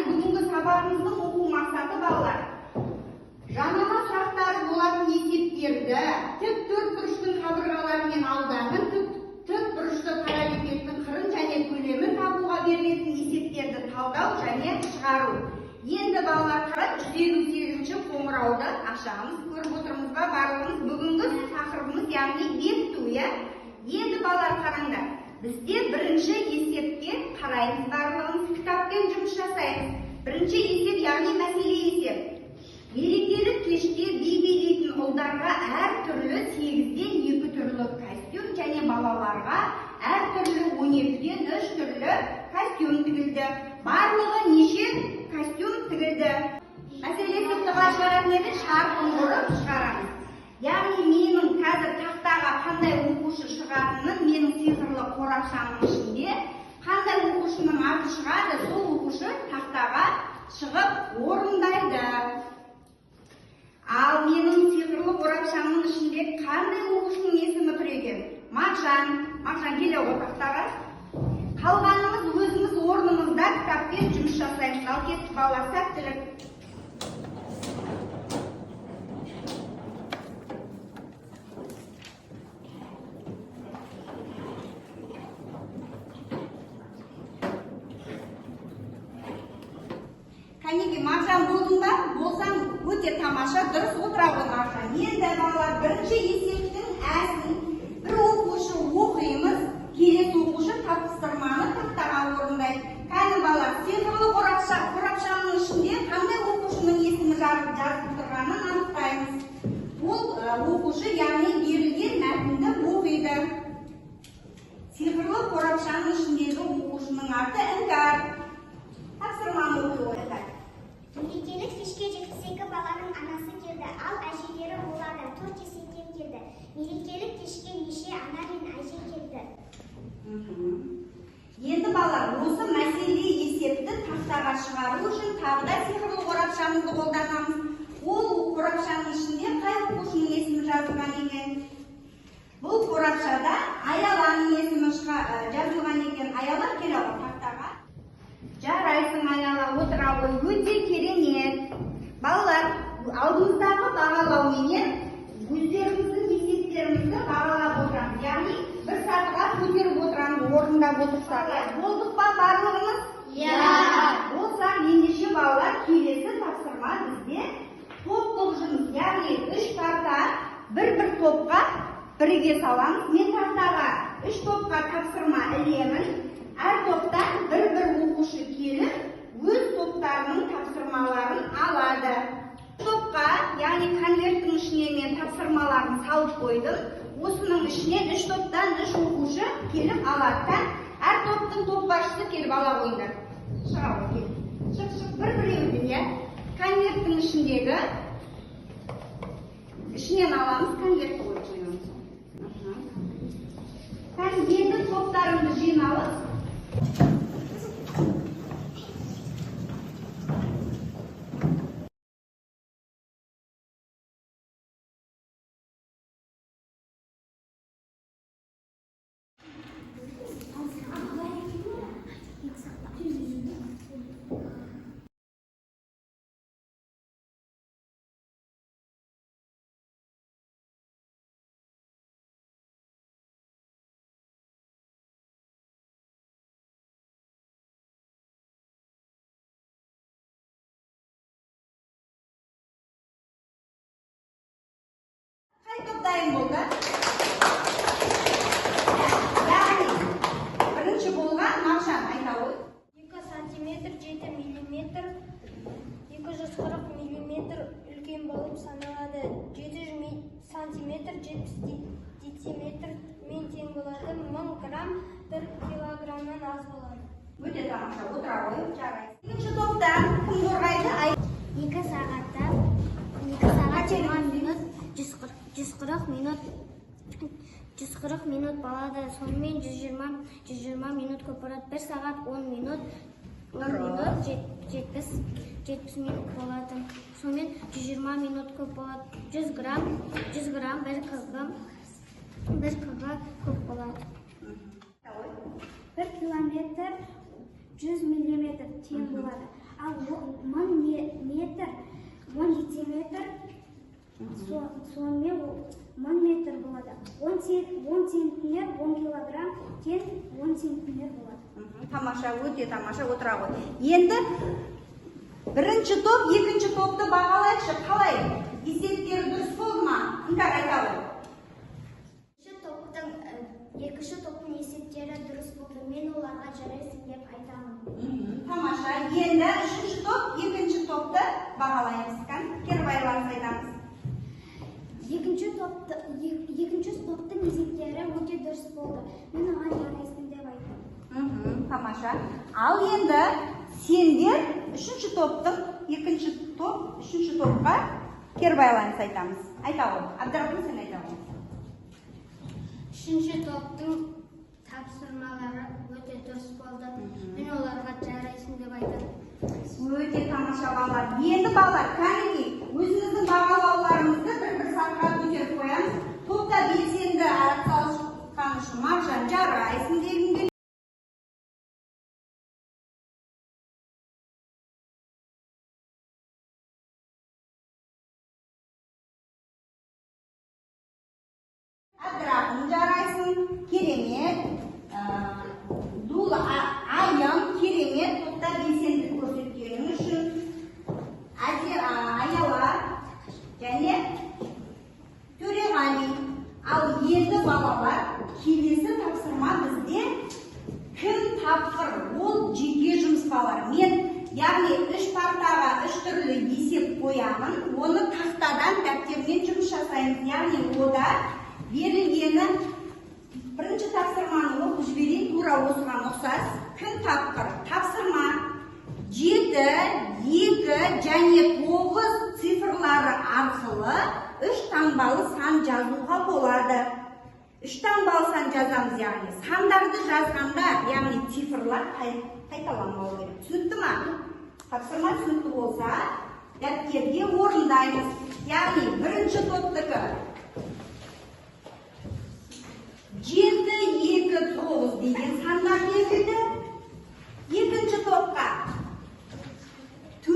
бүгінгі сабағымыздың оқу мақсаты балалар. Жанама сұрақтары болатын есептерді тік төртбұрыштың қабырғаларымен ауданын, тік бұрышты параллелепипедтің қырын және көлемін табуға берілетін есептерді талдау және шығару. Енді балалар қарап 158-ші қоңырауды ашамыз. Көріп отырмыз ба барлығымыз? Бүгінгі тақырыбымыз яғни бекіту, иә? Енді балалар қараңдар. Бізде бірінші есепке қараймыз барлығымыз, кітаппен жұмыс жасаймыз. Бірінші есеп яғни мәселе есеп. Мерекелік кеште би билейтін ұлдарға әртүрлі 8-ден 2 түрлі костюм және балаларға әртүрлі 12-ден 3 түрлі костюм тігілді. Барлығы неше костюм тігілді? Мәселе есепті қалай шығаратын еді? Шарпын ұрып шығарамыз. Яғни менің қазір тақтаға қандай оқушы шығатынын менің сиқырлы қорапшамның ішінде қандай оқушының аты шығады, сол оқушы тақтаға шығып орындайды. Ал менің сиқырлы қорапшамның ішінде қандай оқушының есімі тұр екен? Мағжан келе ғой тақтаға. Қалғанымыз өзіміз орнымызда кітаппен жұмыс жасаймыз. Ал кеттік балалар, сәттілік. Кәнеке, Мағжан болдың ба? Болсаң өте тамаша, дұрыс отыра ғой Мағжан. Енді балалар бірінші есептің әсін бір оқушы оқимыз, келесі оқушы тапсырманы тақтаға орындайды. Кәне балалар, сиқырлы қорапшаның ішінде қандай оқушының есімі жазып тұрғанын анықтаймыз. Ол оқушы яғни берілген мәтінді оқиды. Сиқырлы қорапшаның ішіндегі оқушының аты Іңкәр. Тапсырманы оқиды. Мерекелік кешке 72 баланың анасы келді, ал әжелері болады 4 есептен келді. Мерекелік кешке неше ана мен әже келді? Енді балалар, осы мәселе есепті тақтаға шығару үшін тағы да сиқырлы қорапшамызды қолданамыз. Ол қорапшаның ішінде қай оқушының есімі жазылған екен? Бұл қорапшада Аяланың есімі жазылған екен. Аяла келе ғой тақтаға. Жарайсың Аяла, отыра ғой, өте керемет. Балалар, алдымыздағы бағалауменен өздеріміздің есептерімізді бағалап отырамыз. Яғни бір сатыға көтеріп отырамыз, орындап отырсақ. Болдық па барлығымыз? Иә. Болса, ендеше балалар, келесі тапсырма бізде топтық жұмыс. Яғни 3 парта бір-бір топқа бірге саламыз. Мен тақтаға 3 топқа тапсырма ілемін. Әр топтан бір-бір оқушы келіп, өз топтарының тапсырмаларын алады. Топқа, яғни конверттің ішіне мен тапсырмаларын салып қойдым. Осының ішінен 3 топтан 3 оқушы келіп алады. Әр топтың топ басшысы келіп ала қойыңдар. Шыға ғой, шық, бір-біреудің, иә? Конверттің ішіндегі ішінен аламыз, конвертті қойып қойамыз. Енді топтарымды жиналып топтайын болды. Яғни, бірінші болған Мағжан айта ғой. 2 сантиметр 7 миллиметр 240 миллиметр үлкен болып саналады. 700 сантиметр 70 дециметр мен тең болады. 1000 грамм 1 килограммнан аз болады. Өте тамаша, отыра қойып жарайсың. Екінші топтан кім қорғайды? 2 сағатта 20 минут 140 минут болады. Сонымен 120 минут көп болады. 1 сағат 10 минут 70 минут болады. Сонымен 120 минут көп болады. 100 грамм 1 кг көп болады. 1 километр 100 миллиметр тең болады. ал 1000 метр 10 дециметр сонымен 1000 метр болады. 10 центнер 10 килограмм тең 10 центнер болады. Тамаша, өте тамаша, отыра ғой. Енді бірінші топ, екінші топты бағалайықшы, қалай? Есептері дұрыс болды ма? Іңкәр айта ғой. Екінші топтың есептері дұрыс болды. Мен оларға жарайсың деп айтамын. Тамаша. Енді үшінші топ, екінші топты бағалаймыз. Кербайларыңыз айтамыз. Екінші топтың есептері өте дұрыс болды. Мен оған жарайсың деп айтамын. Тамаша. Ал енді сендер үшінші топтың, екінші топ, үшінші топқа кербайларыңыз айтамыз. Айта ғой. Абдрахман, сен айта ғой. Үшінші топтың тапсырмалары өте дұрыс болды. Мен оларға жарайсың деп айтамын. Өте тамаша балалар. Енді балалар, кәнекей, өзіңіздің бағалауларыңызды бір сатыға көтеріп қоямыз. Топта белсенді атсалысқаны үшін Маржан жарайсың дегім келеді. Абдрахман жарайсың, керемет. Дулы Айым, керемет, топта белсенділік көрсеткенің үшін. Аяла және Төреғали. Ал енді балалар, келесі тапсырма бізде кім тапқыр? Ол жеке жұмыс балалар. Мен, яғни үш партаға үш түрлі есеп қоямын. Оны тақтадан дәптермен жұмыс жасаймыз. Яғни ода берілгені бірінші тапсырманы оқып жіберейін, тура осыған ұқсас. Кім тапқыр? Тапсырма 7, 2 және 9 цифрлары арқылы 3 таңбалы сан жазуға болады. 3 таңбалы сан жазамыз, яғни сандарды жазғанда, яғни цифрлар қайталанбауы керек. Түсінікті ма? Тапсырма түсінікті болса, дәптерге орындаймыз. Яғни бірінші топтікі 7, 2, 9 деген сандар берілді. Екінші топқа 4,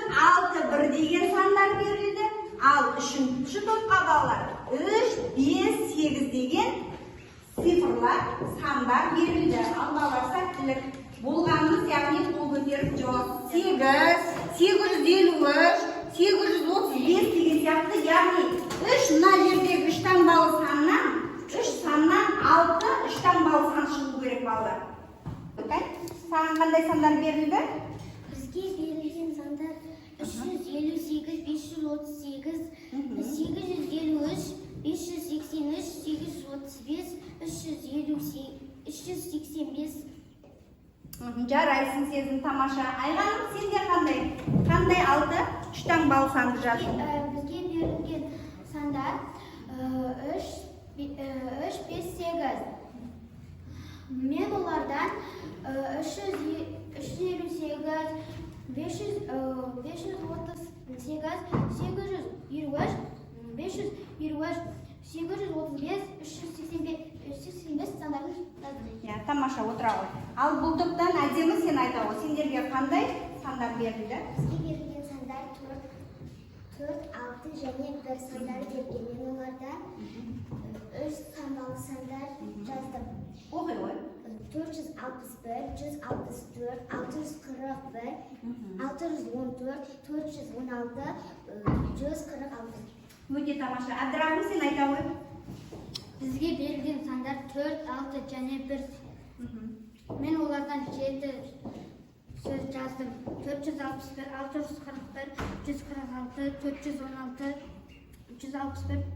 6, 1 деген сандар берілді. Ал үшінші топқа балалар 3, 5, 8 деген цифрлар, сандар берілді. Ал балалар сәттілік болғанымыз, яғни қол көтеріп жауап. 8, 853, 835 деген сияқты, яғни 3 мына жердегі 3 таңбалы саннан 3 саннан 6 3 таңбалы сан шығу керек балалар. Саған қандай сандар берілді? Бізге берілген сандар 358, 538, 853, 583, 835, 385. Жарайсың, сезім тамаша. Айғаным, сендер қандай алды? 3 таңбалы санды жаздың. Бізге берілген сандар 3, 5, 8. Мен олардан 358, 538, 823, 523, 835, 385 сандарын жаздым. Тамаша, отыра ғой. Ал бұл топтан әдемі сен айта ғой. Сендерге қандай сандар берілді? Бізге берілген сандар 4, 6 және 1 сандар берген. Мен оларда 3 таңбалы сандар жаздым. Оқи ғой. 461, 164, 641, 614, 416, 146. Өте тамаша. Абдрахман, сен айта ғой. Бізге берілген сандар 4, 6 және 1. Мен олардан 7 сөз жаздым. 461, 641, 146, 416, 361,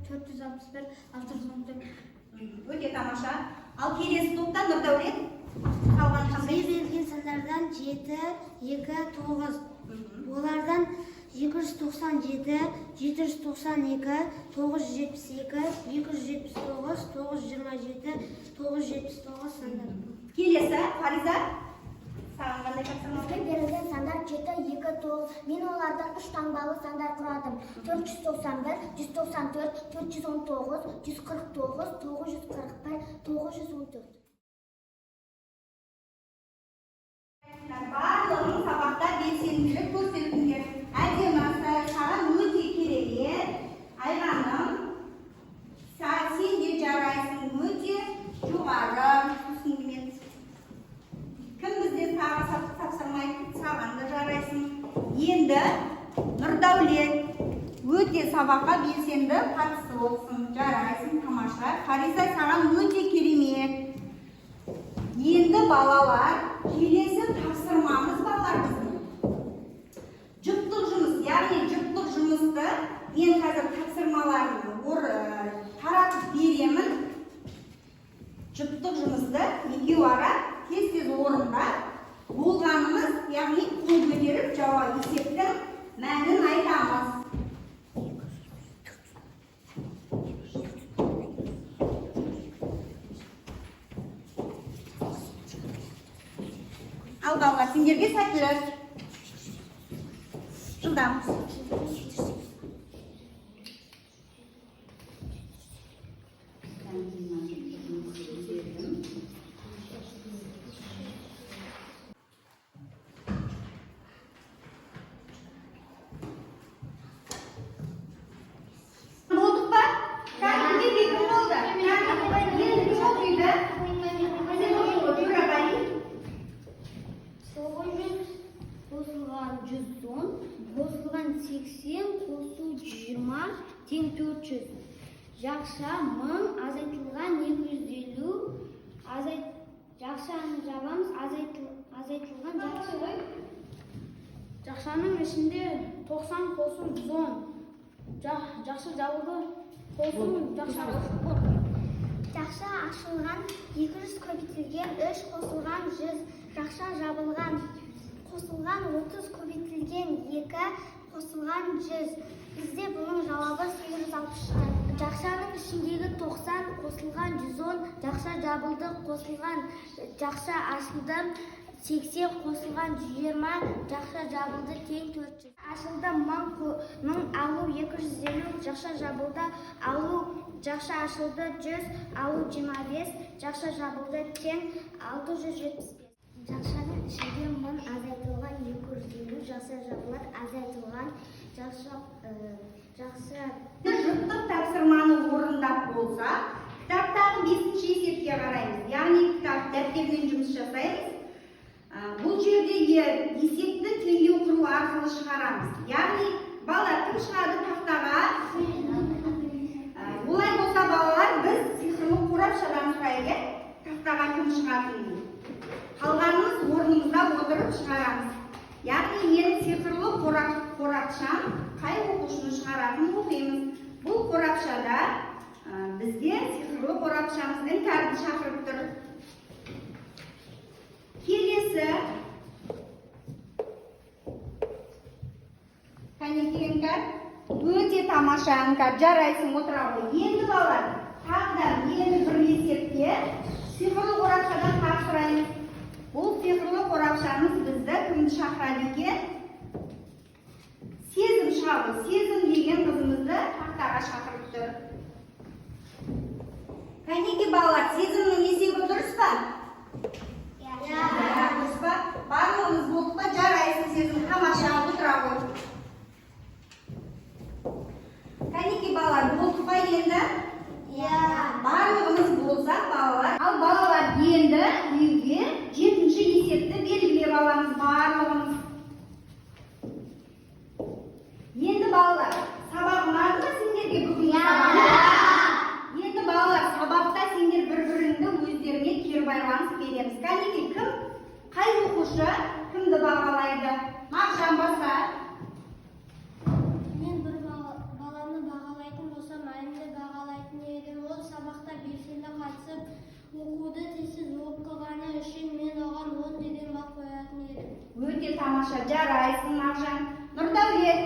461, 614. Өте тамаша. Ал келесі топтан Нұрдәулет қалған қандай? Бізге берілген сандардан 7, 2, 9. Олардан 297, 792, 972, 279, 927, 979 сандар. Келесі, Фариза, саған қандай тапсырма? Бізге берілген сандар 7, 2, 9. Мен олардан 3 таңбалы сандар құрадым. 491, 194, 419, 149, 941, 914. Барлығын сабақта белсенділік Енді Нұрдәулет өте сабаққа белсенді қатысып отырсың. Жарайсың, тамаша. Фариза, саған өте керемет. Енді балалар, келесі тапсырмамыз балалар біздің. Жұптық жұмыс, яғни жұптық жұмысты мен қазір тапсырмаларын таратып беремін. Жұптық жұмысты екеу ара тез орындап болғанымыз, яғни қол көтеріп жауап есептің мәнін айтамыз. Ал балалар, сендерге сәттілік. Жылдам. Болдық ба? Кәдімгі бекім болды. Енді кім оқиды? Сен оқиды, Нұрағали. Қосылған 110, қосылған 80, қосу 20, тең 400. Жақша 1000, азайтылған 250, жақшаны жабамыз, азайтылған жақша. Жақшаның ішінде 90 қосу 110. Жақша жабылды, қосу жақша. Жақша ашылған 200 көбейтілген 3, қосылған 100, жақша жабылған. Қосылған 30 көбейтілген 2, қосылған 100. Бізде бұның жауабы 860 шығады. Жақшаның ішіндегі 90, қосылған 110, жақша жабылды, қосылған жақша ашылды, 80, қосылған 120, жақша жабылды, тең 400. Ашылды 1000, алу 250, жақша жабылды, алу жақша ашылды 100, алу 25, жақша жабылды, тең 675. Жақшаның ішінде 1000, азайтылған 250, жақша жабылады, азайтылған жақша Жұптық тапсырманы орындап болса, кітаптағы 5-ші есепке қараймыз. Яғни кітап дәптермен жұмыс жасаймыз. Бұл жерде есепті теңдеу құру арқылы шығарамыз. Яғни бала кім шығады тақтаға? Олай болса балалар, біз цифрлық қорапшадан сұрайық, тақтаға кім шығатынын. Қалғанымыз орнымызда отырып шығарамыз. Яғни мен цифрлы қорапшам қай оқушыны шығаратынын оқимыз. Бұл қорапшада бізге цифрлы қорапшамыздың кәрді шақырып тұр. Келесі. Кәнекей іңкәр, өте тамаша іңкәр, жарайсың отыра ғой. Енді балалар, тағдан енді бір есепте цифрлы қорапшадан тапсырайық. Бұл цифрлы қорапшамыз бізді кімді шақырады екен? Сезім шабы. Сезім деген қызымызды тақтаға шақырып тұр. Кәнекей балалар, сезімнің есебі дұрыс па? Дұрыс па? Барлығымыз болдық па? Жарайсың сезім, тамаша отыра ғой. Кәнекей балалар, болдық па енді? Барлығымыз болсақ балалар. Ал балалар енді үйге 7-ші есепті белгілеп аламыз барлығымыз. Енді балалар, сабақ ұнады ма сендерге бүгінгі сабақ? Енді балалар, сабақта сендер бір-біріңді өздеріне кері байланыс береміз. Кәнекей, қай оқушы кімді бағалайды? Мағжан басқа. Мен бір баланы бағалайтын болсам, әлімді бағалайтын едім. Ол сабақта белсенді қатысып, оқуды тезсіз оқығаны үшін мен оған 10 деген бал қоятын едім. Өте тамаша, жарайсың Мағжан. Нұрдәулет.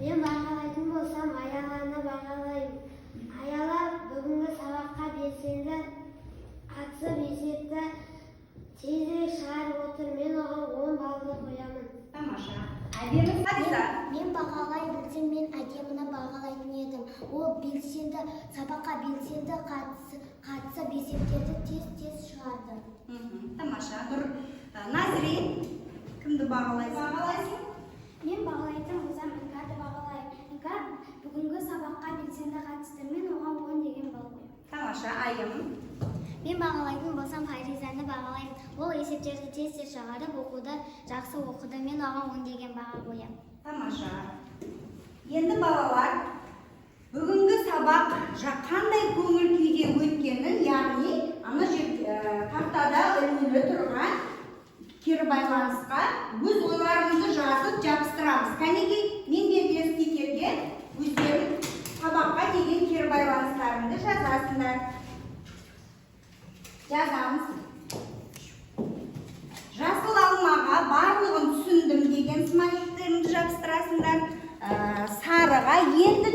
Мен бағалайтын болсам, Аяланы бағалаймын. Аяла бүгінгі сабаққа белсенді қатысып, есепті тезірек шығарып отыр. Мен оған 10 балды қоямын. Тамаша. Әдемі Фариза. Мен бағалай білсем, мен әдеміні бағалайтын едім. Ол белсенді, сабаққа белсенді қатысып, есептерді тез шығарды. Тамаша. Назри, кімді бағалайсың? Мен бағалайтын болсам, Іңкәрді бағалаймын. Іңкәр бүгінгі сабаққа белсенді қатысты. Мен оған 10 деген бал қоямын. Тамаша. Айым. Мен бағалайтын болсам Фаризаны бағалаймын. Ол есептерді тез шығарып оқуды жақсы оқыды. Мен оған 10 деген баға қоямын. Тамаша. Енді балалар, бүгінгі сабақ қандай көңіл күйде өткенін, яғни ана тақтада ілулі тұрған кері байланысқа өз ойларымызды жазып жабыстырамыз. Кәнеки мен берген стикерге өздерің сабаққа деген кері байланыстарыңды жазасыңдар. Жазамыз. Жасыл алмаға барлығын түсіндім деген смайликтеріңді жабыстырасыңдар. Сарыға енді